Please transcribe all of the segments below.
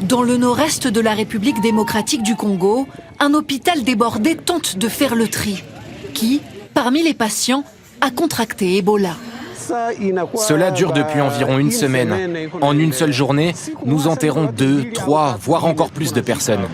Dans le nord-est de la République démocratique du Congo, un hôpital débordé tente de faire le tri. Qui, parmi les patients, a contracté Ebola? Cela dure depuis environ une semaine. En une seule journée, nous enterrons 2, 3, voire encore plus de personnes.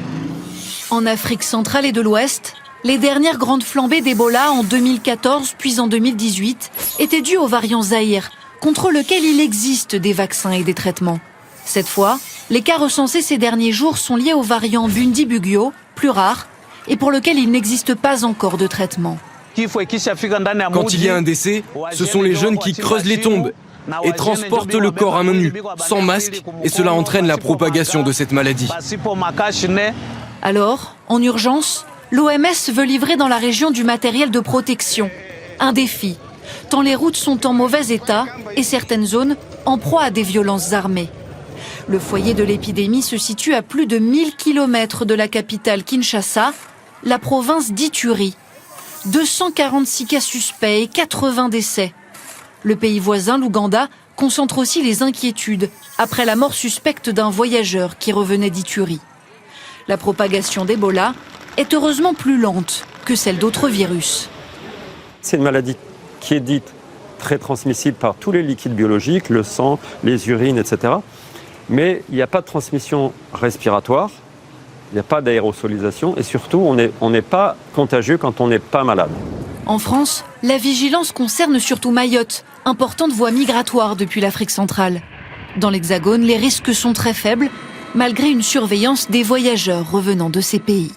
En Afrique centrale et de l'Ouest, les dernières grandes flambées d'Ebola en 2014 puis en 2018 étaient dues au variant Zaïre, contre lequel il existe des vaccins et des traitements. Cette fois, les cas recensés ces derniers jours sont liés au variant Bundibugyo, plus rare, et pour lequel il n'existe pas encore de traitement. Quand il y a un décès, ce sont les jeunes qui creusent les tombes et transportent le corps à main nue, sans masque, et cela entraîne la propagation de cette maladie. Alors, en urgence, l'OMS veut livrer dans la région du matériel de protection. Un défi, tant les routes sont en mauvais état et certaines zones en proie à des violences armées. Le foyer de l'épidémie se situe à plus de 1000 km de la capitale Kinshasa, la province d'Ituri. 246 cas suspects et 80 décès. Le pays voisin, l'Ouganda, concentre aussi les inquiétudes après la mort suspecte d'un voyageur qui revenait d'Ituri. La propagation d'Ebola est heureusement plus lente que celle d'autres virus. C'est une maladie qui est dite très transmissible par tous les liquides biologiques, le sang, les urines, etc. Mais il n'y a pas de transmission respiratoire. Il n'y a pas d'aérosolisation et surtout, on n'est pas contagieux quand on n'est pas malade. En France, la vigilance concerne surtout Mayotte, importante voie migratoire depuis l'Afrique centrale. Dans l'Hexagone, les risques sont très faibles, malgré une surveillance des voyageurs revenant de ces pays.